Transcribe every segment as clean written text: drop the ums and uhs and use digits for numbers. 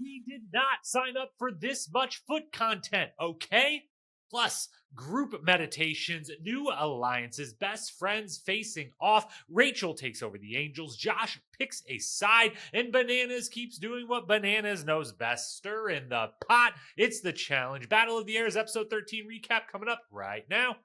We did not sign up for this much foot content, okay? Plus, group meditations, new alliances, best friends facing off. Rachel takes over the Angels. Josh picks a side, and Bananas keeps doing what Bananas knows best, stir in the pot. It's the challenge. Battle of the Airs, episode 13 recap coming up right now.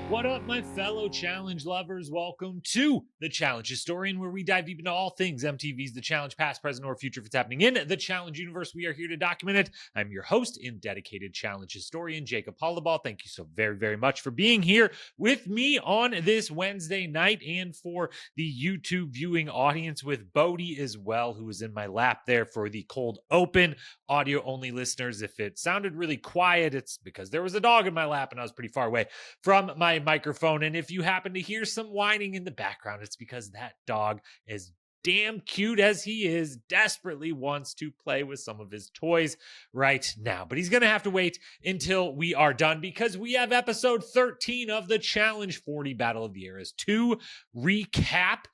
What up, my fellow challenge lovers? Welcome to The Challenge Historian, where we dive deep into all things MTV's The Challenge, past, present, or future if it's happening in the Challenge universe. We are here to document it. I'm your host and dedicated Challenge historian, Jacob Hollaball. Thank you so very, very much for being here with me on this Wednesday night, and for the YouTube viewing audience with Bodie as well, who was in my lap there for the cold open. Audio-only listeners, if it sounded really quiet, it's because there was a dog in my lap and I was pretty far away from my microphone. And if you happen to hear some whining in the background, it's because that dog, as damn cute as he is, desperately wants to play with some of his toys right now. But he's going to have to wait until we are done, because we have episode 13 of the Challenge 40 Battle of the Eras to recap.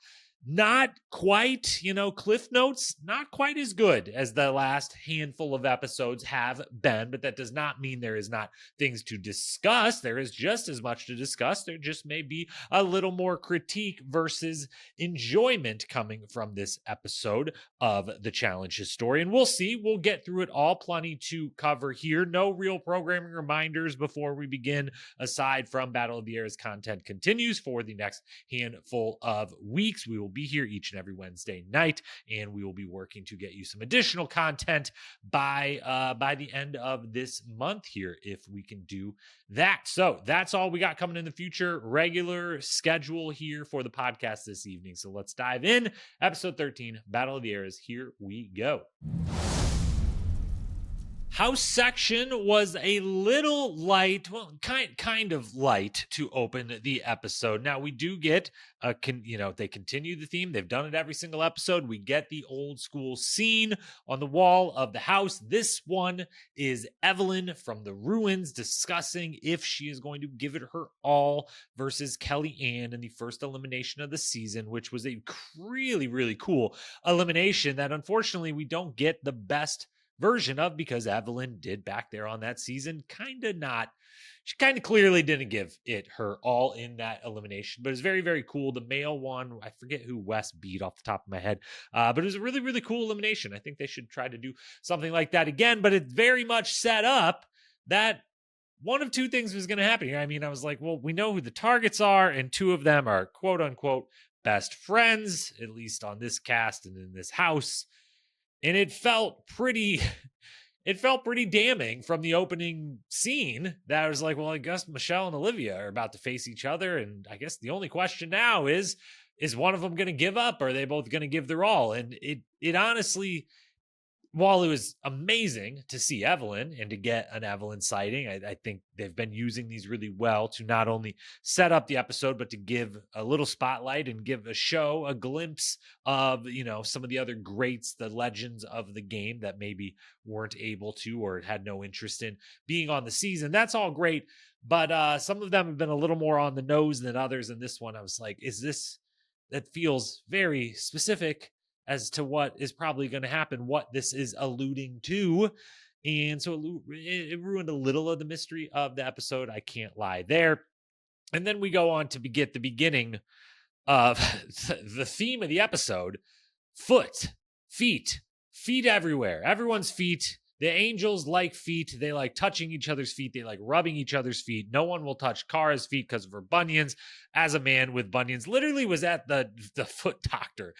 Not quite, Cliff Notes, not quite as good as the last handful of episodes have been, but that does not mean there is not things to discuss. There is just as much to discuss. There just may be a little more critique versus enjoyment coming from this episode of The Challenge Historian. We'll see. We'll get through it all. Plenty to cover here. No real programming reminders before we begin, aside from Battle of the Airs content continues for the next handful of weeks. We will be here each and every Wednesday night, and we will be working to get you some additional content by the end of this month here, if we can do that. So that's all we got coming in the future. Regular schedule here for the podcast this evening. So let's dive in. Episode 13, Battle of the Airs. Here we go. House section was a little light, well, kind of light to open the episode. Now we do get they continue the theme. They've done it every single episode. We get the old school scene on the wall of the house. This one is Evelyn from the ruins discussing if she is going to give it her all versus Kelly Ann in the first elimination of the season, which was a really, really cool elimination that unfortunately we don't get the best version of, because Evelyn did back there on that season she kind of clearly didn't give it her all in that elimination. But it's very, very cool. The male one, I forget who Wes beat off the top of my head, but it was a really, really cool elimination. I think they should try to do something like that again, but it very much set up that one of two things was going to happen here. I mean, I was like, well, we know who the targets are, and two of them are quote unquote best friends, at least on this cast and in this house. And it felt pretty damning from the opening scene that I was like, well, I guess Michelle and Olivia are about to face each other. And I guess the only question now is one of them going to give up? Or are they both going to give their all? And it honestly, while it was amazing to see Evelyn and to get an Evelyn sighting, I think they've been using these really well to not only set up the episode, but to give a little spotlight and give a glimpse of, some of the other greats, the legends of the game that maybe weren't able to or had no interest in being on the season. That's all great. But some of them have been a little more on the nose than others. And this one, I was like, that feels very specific as to what is probably going to happen, what this is alluding to. And so it ruined a little of the mystery of the episode. I can't lie there. And then we go on to get the beginning of the theme of the episode: feet everywhere. Everyone's feet. The Angels like feet. They like touching each other's feet. They like rubbing each other's feet. No one will touch Kara's feet because of her bunions. As a man with bunions, literally was at the foot doctor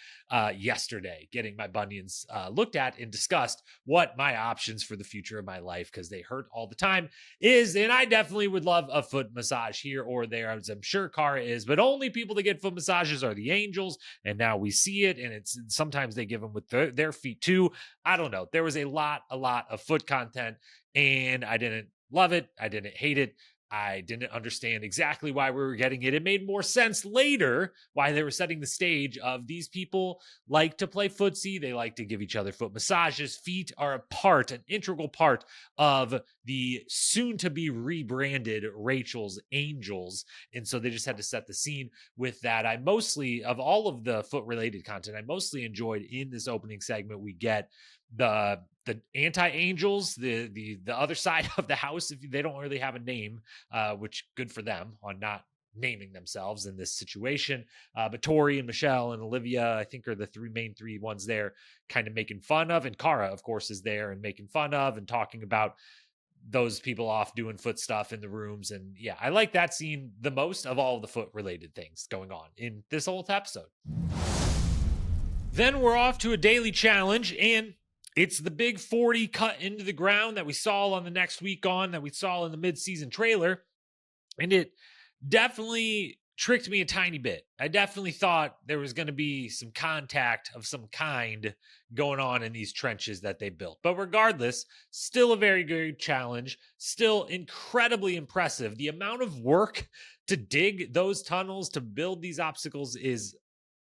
yesterday getting my bunions looked at and discussed what my options for the future of my life, because they hurt all the time, is. And I definitely would love a foot massage here or there, as I'm sure Kara is. But only people that get foot massages are the Angels. And now we see it. And it's sometimes they give them with their feet too. I don't know. There was a lot of foot content, and I didn't love it. I didn't hate it. I didn't understand exactly why we were getting it. It made more sense later why they were setting the stage of these people like to play footsie. They like to give each other foot massages. Feet are an integral part of the soon to be rebranded Rachel's Angels. And so they just had to set the scene with that. I mostly, of all of the foot related content, I mostly enjoyed in this opening segment, we get the anti-angels, the other side of the house. If they don't really have a name, which good for them on not naming themselves in this situation. But Tori and Michelle and Olivia, I think, are the main three ones there, kind of making fun of. And Kara, of course, is there and making fun of and talking about those people off doing foot stuff in the rooms. And yeah, I like that scene the most of all of the foot related things going on in this whole episode. Then we're off to a daily challenge, and it's the big 40 cut into the ground that we saw on the next week on, that we saw in the mid-season trailer. And it definitely tricked me a tiny bit. I definitely thought there was going to be some contact of some kind going on in these trenches that they built. But regardless, still a very good challenge, still incredibly impressive. The amount of work to dig those tunnels, to build these obstacles is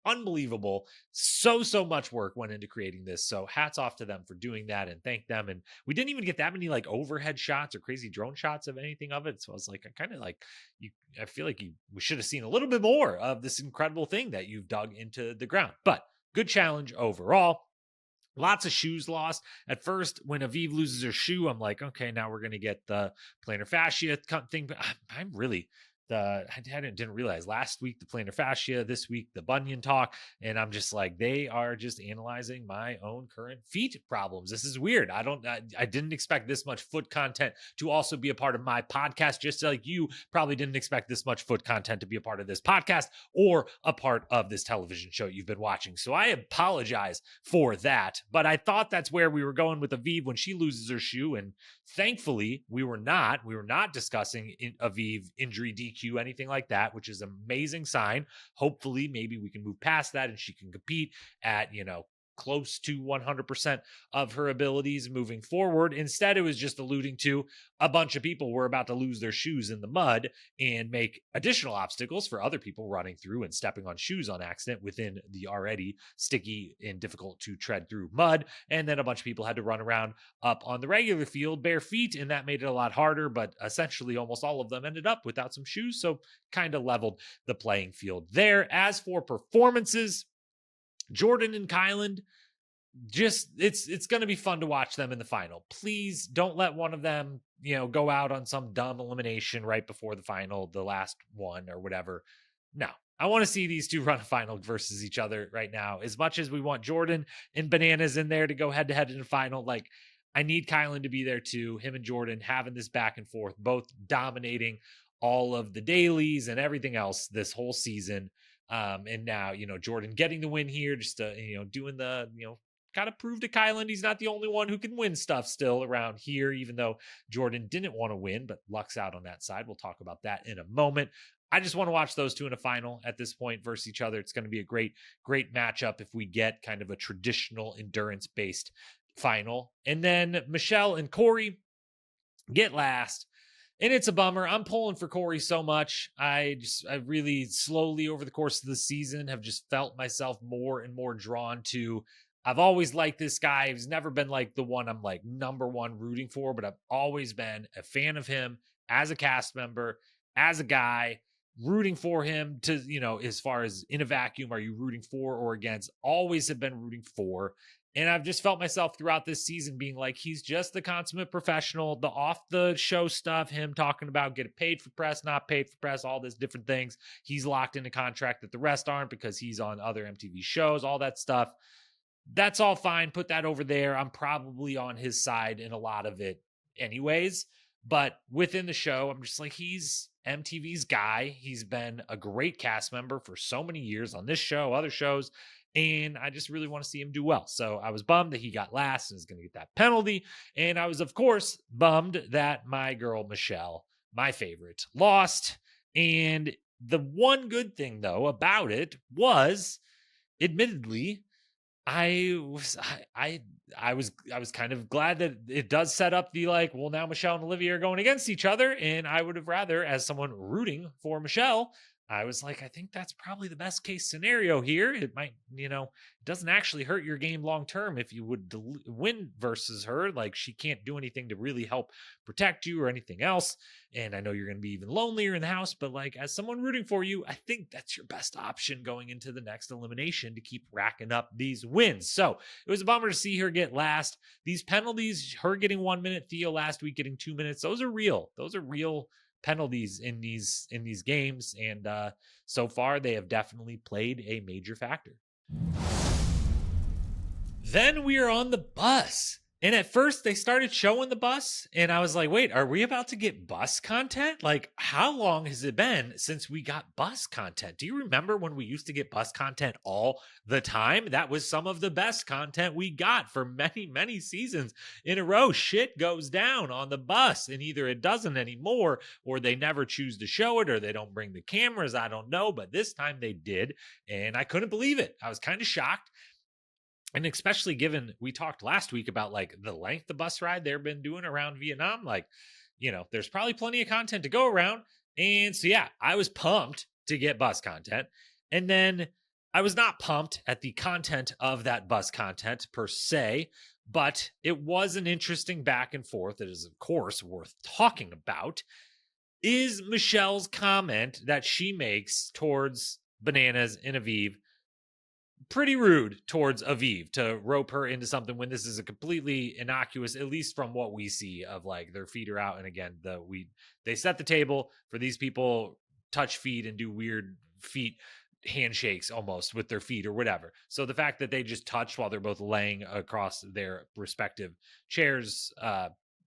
unbelievable. So much work went into creating this. So hats off to them for doing that, and thank them. And we didn't even get that many like overhead shots or crazy drone shots of anything of it. So I was like, I feel like we should have seen a little bit more of this incredible thing that you've dug into the ground. But good challenge overall. Lots of shoes lost. At first, when Aviv loses her shoe, I'm like, okay, now we're going to get the plantar fascia thing. But I'm really, I didn't realize last week the plantar fascia, this week the bunion talk, and I'm just like, they are just analyzing my own current feet problems. This is weird. I didn't expect this much foot content to also be a part of my podcast, just like you probably didn't expect this much foot content to be a part of this podcast or a part of this television show you've been watching. So I apologize for that, but I thought that's where we were going with Aviv when she loses her shoe, and thankfully we were not discussing Aviv injury DQ, anything like that, which is an amazing sign. Hopefully, maybe we can move past that and she can compete at, close to 100% of her abilities moving forward. Instead, it was just alluding to a bunch of people were about to lose their shoes in the mud and make additional obstacles for other people running through and stepping on shoes on accident within the already sticky and difficult to tread through mud. And then a bunch of people had to run around up on the regular field bare feet, and that made it a lot harder. But essentially, almost all of them ended up without some shoes, so kind of leveled the playing field there. As for performances, Jordan and Kyland, just it's going to be fun to watch them in the final. Please don't let one of them, go out on some dumb elimination right before the final, the last one or whatever. No, I want to see these two run a final versus each other right now. As much as we want Jordan and Bananas in there to go head to head in the final, like I need Kylan to be there too. Him and Jordan having this back and forth, both dominating all of the dailies and everything else this whole season. And now, Jordan getting the win here, just doing the, got to prove to Kylan he's not the only one who can win stuff still around here, even though Jordan didn't want to win, but luck's out on that side. We'll talk about that in a moment. I just want to watch those two in a final at this point versus each other. It's going to be a great matchup if we get kind of a traditional endurance-based final. And then Michelle and Corey get last. And it's a bummer. I'm pulling for Corey so much. I really slowly over the course of the season have just felt myself more and more drawn to. I've always liked this guy. He's never been like the one I'm like number one rooting for, but I've always been a fan of him as a cast member, as a guy, rooting for him to, as far as in a vacuum, are you rooting for or against? Always have been rooting for. And I've just felt myself throughout this season being like, he's just the consummate professional, the off the show stuff, him talking about getting paid for press, not paid for press, all these different things. He's locked in a contract that the rest aren't because he's on other MTV shows, all that stuff. That's all fine. Put that over there. I'm probably on his side in a lot of it anyways. But within the show, I'm just like, he's MTV's guy. He's been a great cast member for so many years on this show, other shows. And I just really want to see him do well. So I was bummed that he got last and is going to get that penalty. And I was, of course, bummed that my girl, Michelle, my favorite, lost. And the one good thing, though, about it was, admittedly, I was kind of glad that it does set up the like, well, now Michelle and Olivia are going against each other, and I would have rather, as someone rooting for Michelle, I was like, I think that's probably the best case scenario here. It might, it doesn't actually hurt your game long term if you would win versus her. Like, she can't do anything to really help protect you or anything else. And I know you're going to be even lonelier in the house, but like, as someone rooting for you, I think that's your best option going into the next elimination to keep racking up these wins. So it was a bummer to see her get last. These penalties, her getting 1 minute, Theo last week getting 2 minutes, those are real. Those are real penalties in these games, and so far they have definitely played a major factor. Then we are on the bus. And at first they started showing the bus, and I was like, wait, are we about to get bus content? Like, how long has it been since we got bus content? Do you remember when we used to get bus content all the time? That was some of the best content we got for many, many seasons in a row. Shit goes down on the bus, and either it doesn't anymore, or they never choose to show it, or they don't bring the cameras. I don't know, but this time they did, and I couldn't believe it. I was kind of shocked. And especially given we talked last week about like the length of bus ride they've been doing around Vietnam, like, there's probably plenty of content to go around. And so, yeah, I was pumped to get bus content. And then I was not pumped at the content of that bus content per se, but it was an interesting back and forth that is, of course, worth talking about. Is Michelle's comment that she makes towards Bananas and Aviv pretty rude towards Aviv to rope her into something when this is a completely innocuous, at least from what we see of like their feet are out. And again, they set the table for these people touch feet and do weird feet handshakes almost with their feet or whatever. So the fact that they just touched while they're both laying across their respective chairs,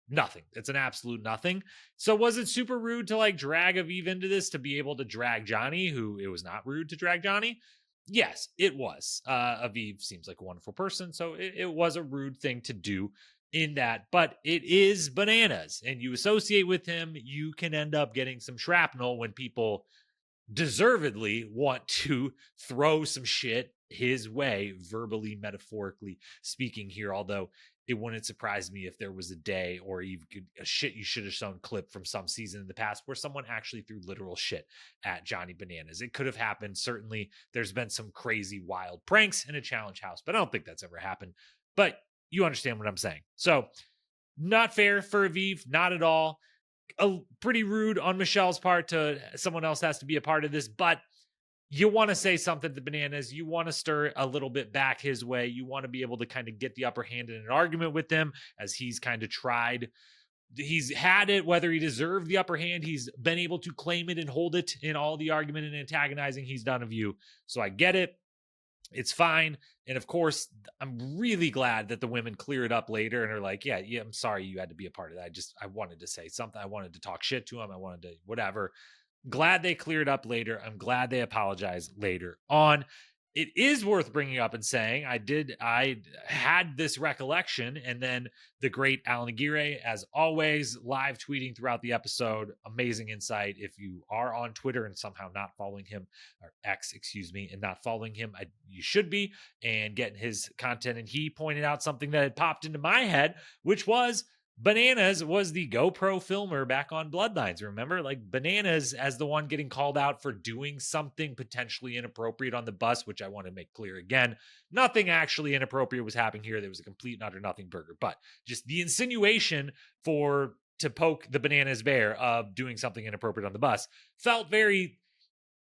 nothing. It's an absolute nothing. So was it super rude to like drag Aviv into this to be able to drag Johnny, who it was not rude to drag Johnny? Yes, it was. Aviv seems like a wonderful person, so it was a rude thing to do in that, but it is Bananas, and you associate with him, you can end up getting some shrapnel when people deservedly want to throw some shit his way, verbally, metaphorically speaking here, although it wouldn't surprise me if there was a day or even a shit you should have shown clip from some season in the past where someone actually threw literal shit at Johnny Bananas. It could have happened. Certainly there's been some crazy wild pranks in a challenge house, but I don't think that's ever happened. But you understand what I'm saying. So not fair for Aviv, not at all. Pretty rude on Michelle's part to someone else has to be a part of this, but you want to say something to Bananas. You want to stir a little bit back his way. You want to be able to kind of get the upper hand in an argument with him, as he's kind of tried. He's had it, whether he deserved the upper hand. He's been able to claim it and hold it in all the argument and antagonizing he's done of you. So I get it. It's fine. And of course, I'm really glad that the women clear it up later and are like, yeah, I'm sorry you had to be a part of that. I wanted to say something. I wanted to talk shit to him. I wanted to whatever. Glad they cleared up later. I'm glad they apologized later on. It is worth bringing up and saying I had this recollection, and then the great Alan Aguirre, as always, live tweeting throughout the episode. Amazing insight. If you are on Twitter and somehow not following him, or X, excuse me, and not following him, you should be, and getting his content. And he pointed out something that had popped into my head, which was Bananas was the GoPro filmer back on Bloodlines. Remember, like Bananas as the one getting called out for doing something potentially inappropriate on the bus, which I want to make clear again. Nothing actually inappropriate was happening here. There was a complete and utter nothing burger, but just the insinuation to poke the Bananas bear of doing something inappropriate on the bus felt very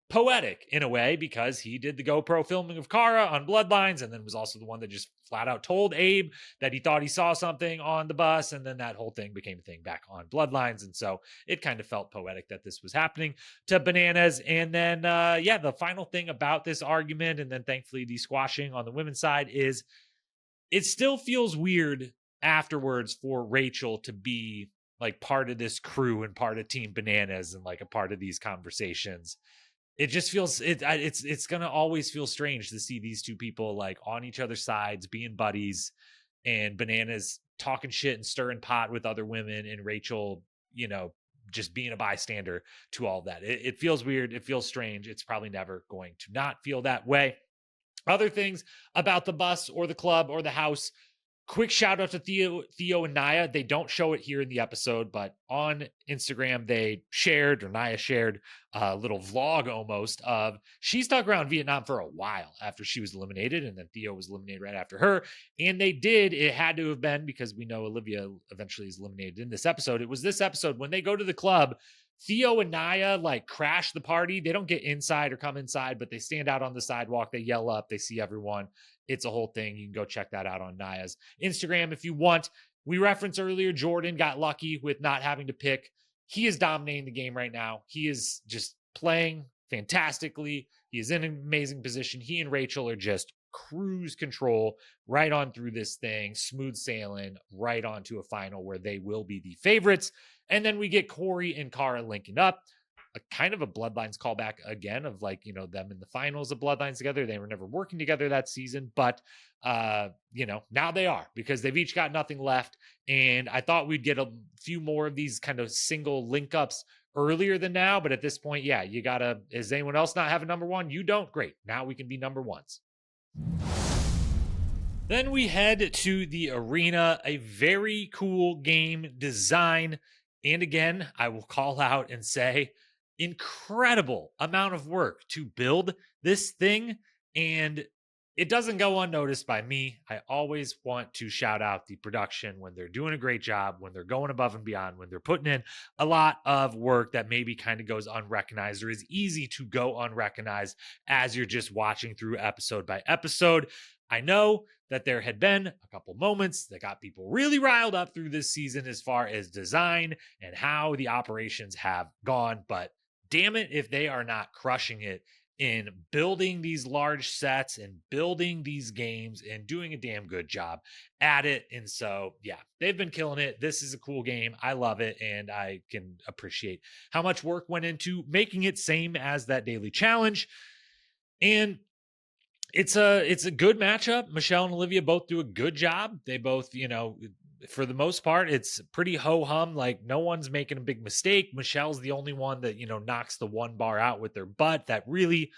poetic in a way, because he did the GoPro filming of Kara on Bloodlines, and then was also the one that just flat out told Abe that he thought he saw something on the bus, and then that whole thing became a thing back on Bloodlines. And so it kind of felt poetic that this was happening to Bananas. And then the final thing about this argument, and then thankfully the squashing on the women's side, is it still feels weird afterwards for Rachel to be like part of this crew and part of Team Bananas and like a part of these conversations. It just feels it's gonna always feel strange to see these two people like on each other's sides, being buddies, and Bananas talking shit and stirring pot with other women, and Rachel, just being a bystander to all that. It feels weird. It feels strange. It's probably never going to not feel that way. Other things about the bus or the club or the house. Quick shout out to Theo and Naya. They don't show it here in the episode, but on Instagram, Naya shared a little vlog almost of she stuck around Vietnam for a while after she was eliminated, and then Theo was eliminated right after her. And it had to have been because we know Olivia eventually is eliminated in this episode. It was this episode when they go to the club. Theo and Naya like crash the party. They don't get inside or come inside, but they stand out on the sidewalk. They yell up. They see everyone. It's a whole thing. You can go check that out on Naya's Instagram if you want. We referenced earlier, Jordan got lucky with not having to pick. He is dominating the game right now. He is just playing fantastically. He is in an amazing position. He and Rachel are just cruise control right on through this thing, smooth sailing right onto a final where they will be the favorites. And then we get Corey and Cara linking up. A kind of a Bloodlines callback again of like, them in the finals of Bloodlines together. They were never working together that season, but now they are because they've each got nothing left. And I thought we'd get a few more of these kind of single link ups earlier than now. But at this point, yeah, you gotta, does anyone else not have a number one? You don't? Great. Now we can be number ones. Then we head to the arena, a very cool game design. And again, I will call out and say, incredible amount of work to build this thing, and it doesn't go unnoticed by me. I always want to shout out the production when they're doing a great job, when they're going above and beyond, when they're putting in a lot of work that maybe kind of goes unrecognized or is easy to go unrecognized as you're just watching through episode by episode. I know that there had been a couple moments that got people really riled up through this season as far as design and how the operations have gone, but damn it if they are not crushing it in building these large sets and building these games and doing a damn good job at it. And so, yeah, they've been killing it. This is a cool game. I love it. And I can appreciate how much work went into making it same as that daily challenge. And it's a good matchup. Michelle and Olivia both do a good job. They both, for the most part, it's pretty ho-hum. Like no one's making a big mistake. Michelle's the only one that, knocks the one bar out with their butt that really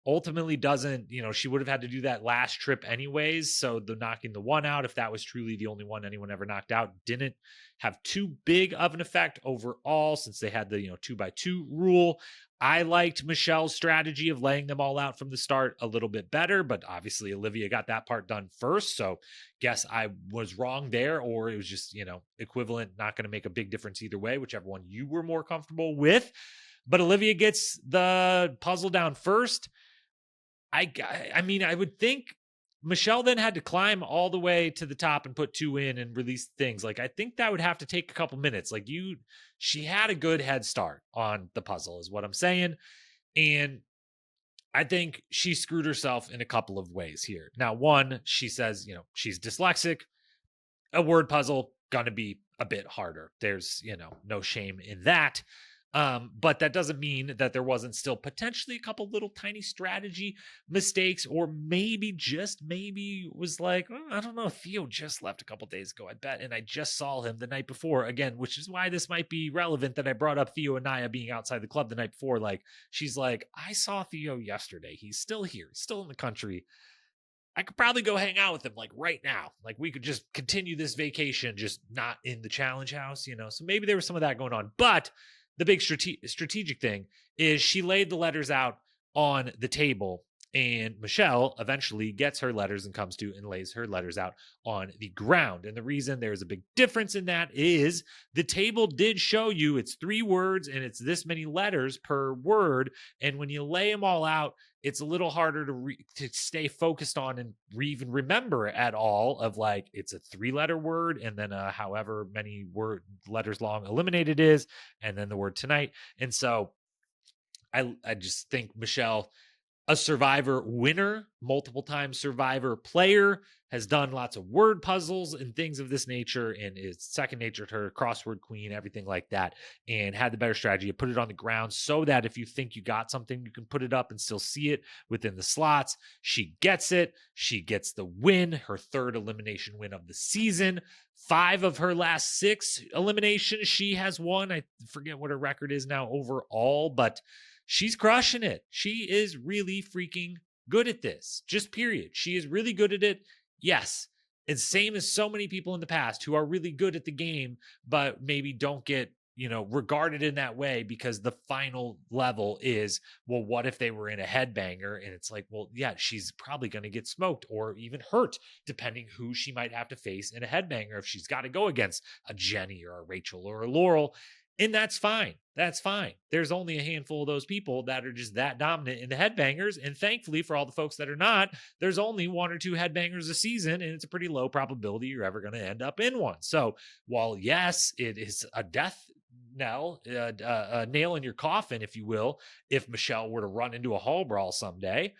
ultimately doesn't, she would have had to do that last trip anyways. So the knocking the one out, if that was truly the only one anyone ever knocked out, didn't have too big of an effect overall since they had the, 2x2 rule. I liked Michelle's strategy of laying them all out from the start a little bit better, but obviously Olivia got that part done first. So guess I was wrong there, or it was just, equivalent, not going to make a big difference either way, whichever one you were more comfortable with. But Olivia gets the puzzle down first. I mean, I would think Michelle then had to climb all the way to the top and put 2 in and release things. Like, I think that would have to take a couple minutes. Like she had a good head start on the puzzle is what I'm saying. And I think she screwed herself in a couple of ways here. Now, one, she says, she's dyslexic. A word puzzle gonna be a bit harder. There's, no shame in that. But that doesn't mean that there wasn't still potentially a couple little tiny strategy mistakes, or maybe just maybe was like, I don't know, Theo just left a couple days ago, I bet, and I just saw him the night before again, which is why this might be relevant that I brought up Theo and Naya being outside the club the night before. Like, she's like, I saw Theo yesterday. He's still here, still in the country. I could probably go hang out with him like right now. Like we could just continue this vacation, just not in the challenge house, So maybe there was some of that going on, but the big strategic thing is she laid the letters out on the table, and Michelle eventually gets her letters and comes to and lays her letters out on the ground. And the reason there's a big difference in that is the table did show you it's 3 words and it's this many letters per word. And when you lay them all out, it's a little harder to stay focused on and even remember at all of like, it's a 3-letter word and then however many letters long eliminated is, and then the word tonight. And so I just think Michelle, a Survivor winner, multiple time Survivor player, has done lots of word puzzles and things of this nature, and is second nature to her, crossword queen, everything like that, and had the better strategy to put it on the ground so that if you think you got something, you can put it up and still see it within the slots. She gets it. She gets the win, her 3rd elimination win of the season. 5 of her last 6 eliminations she has won. I forget what her record is now overall, but she's crushing it. She is really freaking good at this, just period. She is really good at it. Yes. It's same as so many people in the past who are really good at the game, but maybe don't get, regarded in that way because the final level is, well, what if they were in a headbanger? And it's like, well, yeah, she's probably going to get smoked or even hurt, depending who she might have to face in a headbanger if she's got to go against a Jenny or a Rachel or a Laurel. And that's fine. That's fine. There's only a handful of those people that are just that dominant in the headbangers. And thankfully, for all the folks that are not, there's only 1 or 2 headbangers a season, and it's a pretty low probability you're ever going to end up in one. So while, yes, it is a death knell, a nail in your coffin, if you will, if Michelle were to run into a hall brawl someday,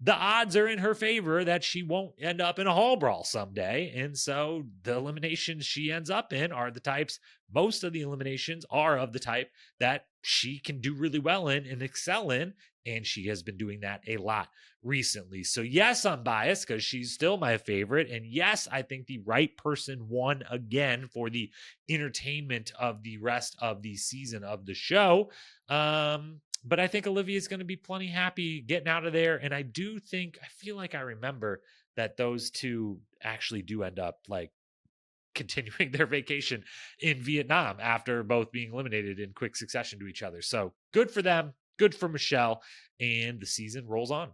the odds are in her favor that she won't end up in a hall brawl someday. And so the eliminations she ends up in are the types, most of the eliminations are of the type that she can do really well in and excel in. And she has been doing that a lot recently. So yes, I'm biased because she's still my favorite. And yes, I think the right person won again for the entertainment of the rest of the season of the show. But I think Olivia is going to be plenty happy getting out of there. And I feel like I remember that those two actually do end up like continuing their vacation in Vietnam after both being eliminated in quick succession to each other. So good for them. Good for Michelle. And the season rolls on.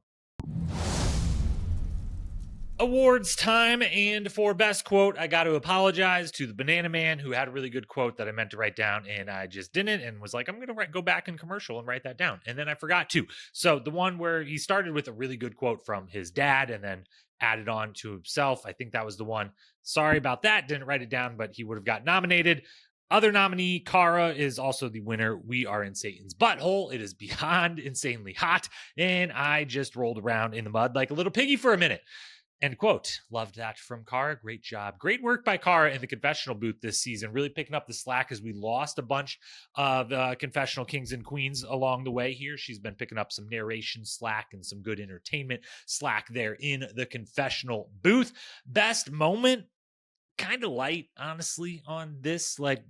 Awards time, and for best quote, I got to apologize to the Banana Man who had a really good quote that I meant to write down and I just didn't, and was like, I'm going to go back in commercial and write that down, and then I forgot to. So the one where he started with a really good quote from his dad and then added on to himself, I think that was the one. Sorry about that, didn't write it down, but he would have got nominated. Other nominee, Cara, is also the winner. We are in Satan's butthole. It is beyond insanely hot, and I just rolled around in the mud like a little piggy for a minute. End quote. Loved that from Cara. Great job. Great work by Cara in the confessional booth this season. Really picking up the slack as we lost a bunch of confessional kings and queens along the way here. She's been picking up some narration slack and some good entertainment slack there in the confessional booth. Best moment, kind of light, honestly, on this. Like,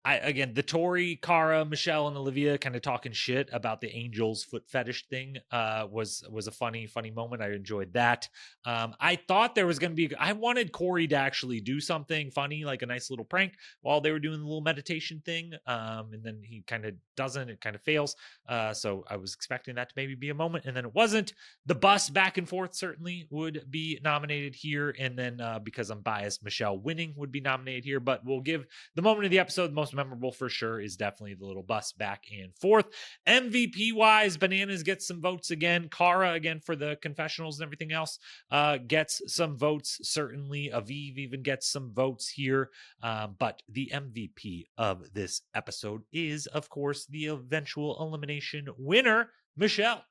again, the Tori, Cara, Michelle, and Olivia kind of talking shit about the Angels foot fetish thing was a funny moment. I enjoyed that. I thought there was going to be, I wanted Corey to actually do something funny, like a nice little prank while they were doing the little meditation thing. And then he kind of doesn't, it kind of fails. So I was expecting that to maybe be a moment, and then it wasn't. The bus back and forth certainly would be nominated here. And then because I'm biased, Michelle winning would be nominated here, but we'll give the moment of the episode the most memorable for sure is definitely the little bus back and forth. MVP wise, Bananas gets some votes again. Cara, again, for the confessionals and everything else, gets some votes. Certainly Aviv even gets some votes here. But the MVP of this episode is, of course, the eventual elimination winner, Michelle.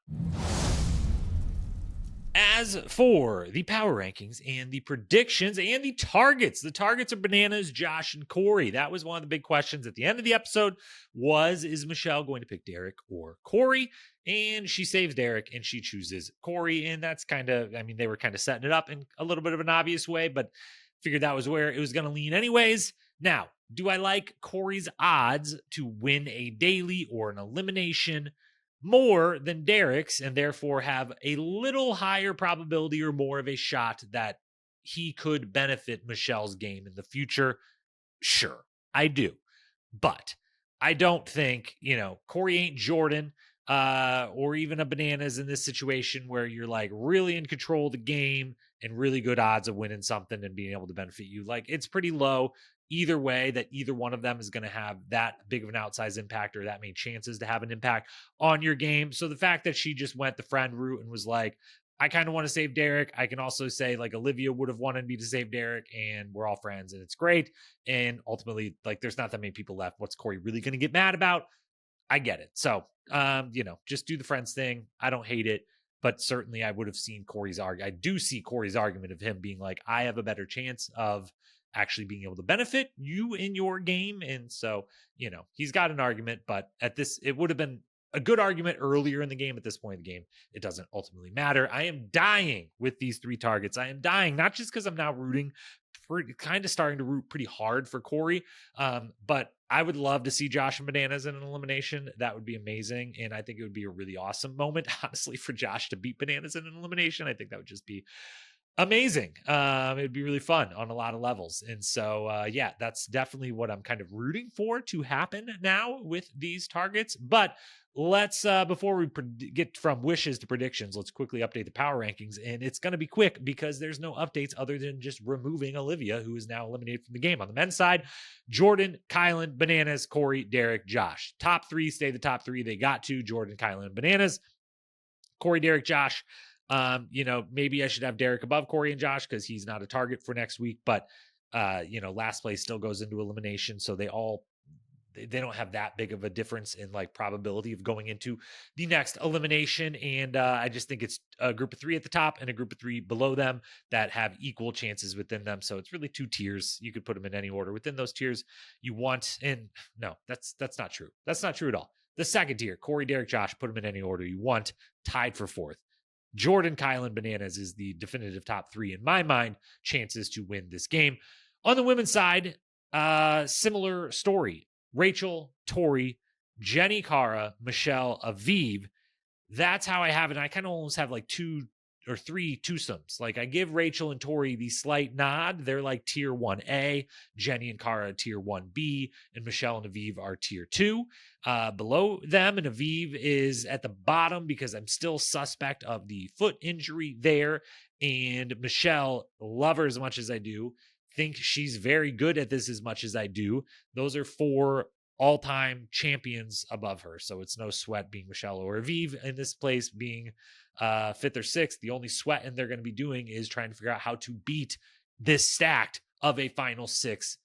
As for the power rankings and the predictions and the targets are Bananas, Josh, and Corey. That was one of the big questions at the end of the episode is Michelle going to pick Derek or Corey? And she saves Derek and she chooses Corey. And that's they were kind of setting it up in a little bit of an obvious way, but figured that was where it was going to lean anyways. Now, do I like Corey's odds to win a daily or an elimination more than Derek's, and therefore have a little higher probability or more of a shot that he could benefit Michelle's game in the future? Sure, I do. But I don't think, Corey ain't Jordan or even a Bananas in this situation where you're like really in control of the game and really good odds of winning something and being able to benefit you. Like, it's pretty low either way that either one of them is going to have that big of an outsized impact or that many chances to have an impact on your game. So the fact that she just went the friend route and was like, I kind of want to save Derek. I can also say like Olivia would have wanted me to save Derek and we're all friends and it's great. And ultimately, like, there's not that many people left. What's Corey really going to get mad about? I get it. So, just do the friends thing. I don't hate it, but certainly I would have seen Corey's argument. I do see Corey's argument of him being like, I have a better chance of actually being able to benefit you in your game. And so, he's got an argument, but it would have been a good argument earlier in the game. At this point in the game, it doesn't ultimately matter. I am dying with these 3 targets. I am dying, not just because I'm now rooting kind of starting to root pretty hard for Corey. But I would love to see Josh and Bananas in an elimination. That would be amazing. And I think it would be a really awesome moment, honestly, for Josh to beat Bananas in an elimination. I think that would just be amazing. It'd be really fun on a lot of levels. And so, yeah, that's definitely what I'm kind of rooting for to happen now with these targets. But let's, before we get from wishes to predictions, let's quickly update the power rankings. And it's going to be quick because there's no updates other than just removing Olivia, who is now eliminated from the game. On the men's side, Jordan, Kylan, Bananas, Corey, Derek, Josh. Top three stay the top three. They got to Jordan, Kylan, and Bananas. Corey, Derek, Josh. Maybe I should have Derek above Corey and Josh because he's not a target for next week. But, last place still goes into elimination. So they don't have that big of a difference in like probability of going into the next elimination. And I just think it's a group of three at the top and a group of three below them that have equal chances within them. So it's really two tiers. You could put them in any order within those tiers you want. And no, that's not true. That's not true at all. The second tier, Corey, Derek, Josh, put them in any order you want, tied for fourth. Jordan, Kylan, Bananas is the definitive top three in my mind, chances to win this game. On the women's side, similar story. Rachel, Tori, Jenny, Cara, Michelle, Aviv. That's how I have it. And I kind of almost have like two or three twosomes. Like I give Rachel and Tori the slight nod. They're like tier 1A. Jenny and Cara tier 1B. And Michelle and Aviv are tier 2. Below them, and Aviv is at the bottom because I'm still suspect of the foot injury there. And Michelle, love her as much as I do. Think she's very good at this as much as I do. Those are 4 all-time champions above her. So it's no sweat being Michelle or Aviv in this place being 5th or 6th. The only sweat and they're going to be doing is trying to figure out how to beat this stacked of a final 6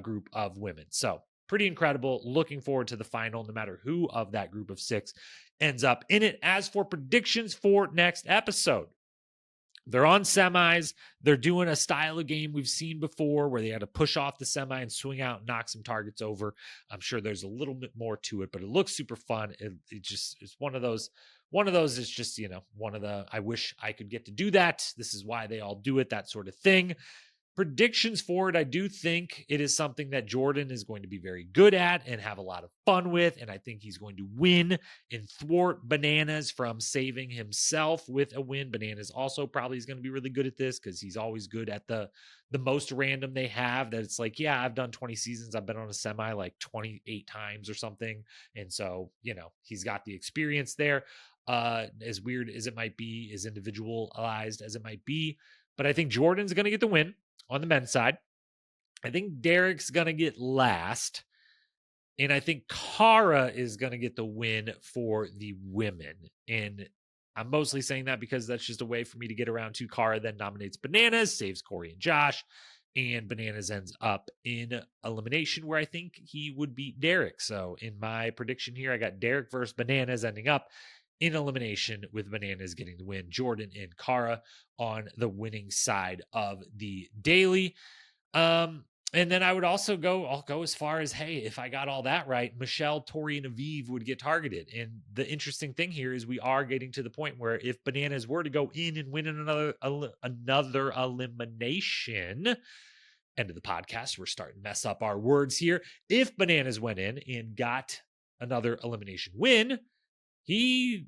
group of women. So pretty incredible. Looking forward to the final, no matter who of that group of 6 ends up in it. As for predictions for next episode, they're on semis. They're doing a style of game we've seen before where they had to push off the semi and swing out and knock some targets over. I'm sure there's a little bit more to it, but it looks super fun. It's one of those is just, one of the, I wish I could get to do that. This is why they all do it, that sort of thing. Predictions for it, I do think it is something that Jordan is going to be very good at and have a lot of fun with, and I think he's going to win and thwart Bananas from saving himself with a win. Bananas also probably is going to be really good at this because he's always good at the most random they have, that it's like, yeah, I've done 20 seasons. I've been on a semi like 28 times or something. And so, he's got the experience there. As weird as it might be, as individualized as it might be, but I think Jordan's going to get the win. On the men's side, I think Derek's going to get last. And I think Cara is going to get the win for the women. And I'm mostly saying that because that's just a way for me to get around to Cara then nominates Bananas, saves Corey and Josh. And Bananas ends up in elimination where I think he would beat Derek. So in my prediction here, I got Derek versus Bananas ending up in elimination with Bananas getting the win. Jordan and Cara on the winning side of the daily. And then I would also I'll go as far as, hey, if I got all that right, Michelle, Tori, and Aviv would get targeted. And the interesting thing here is we are getting to the point where if Bananas were to go in and win another elimination, end of the podcast, we're starting to mess up our words here. If Bananas went in and got another elimination win, he,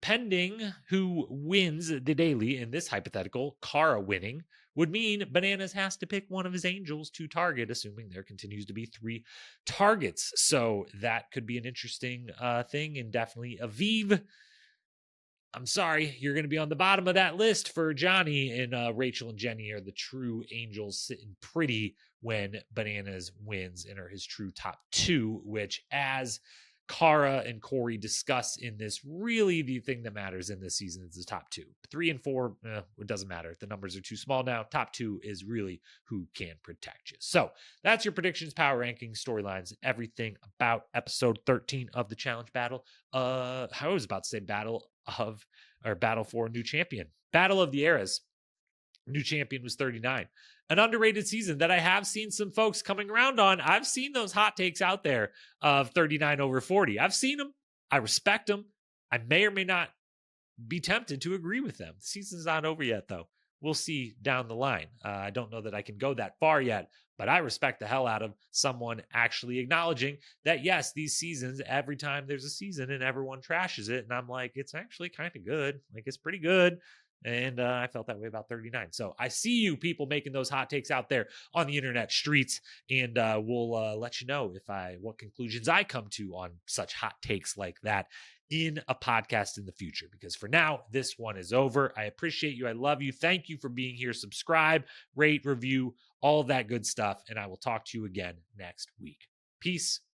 pending who wins the daily in this hypothetical, Cara winning, would mean Bananas has to pick one of his angels to target, assuming there continues to be 3 targets. So that could be an interesting thing, and definitely Aviv. I'm sorry, you're going to be on the bottom of that list for Johnny, and Rachel and Jenny are the true angels sitting pretty when Bananas wins and are his true top 2, which, as Cara and Corey discuss in this, really the thing that matters in this season is the top 2. 3 and 4, it doesn't matter. The numbers are too small now. Top 2 is really who can protect you. So that's your predictions, power rankings, storylines, everything about episode 13 of the challenge battle. I was about to say battle for a new champion. Battle of the eras. New champion was 39. An underrated season that I have seen some folks coming around on. I've seen those hot takes out there of 39 over 40. I've seen them. I respect them. I may or may not be tempted to agree with them. The season's not over yet, though. we'll see down the line. I don't know that I can go that far yet, but I respect the hell out of someone actually acknowledging that, yes, these seasons, every time there's a season and everyone trashes it. And I'm like, it's actually kind of good. Like, it's pretty good. And I felt that way about 39. So I see you people making those hot takes out there on the internet streets, and we'll let you know what conclusions I come to on such hot takes like that in a podcast in the future. Because for now, this one is over. I appreciate you. I love you. Thank you for being here. Subscribe, rate, review, all of that good stuff. And I will talk to you again next week. Peace.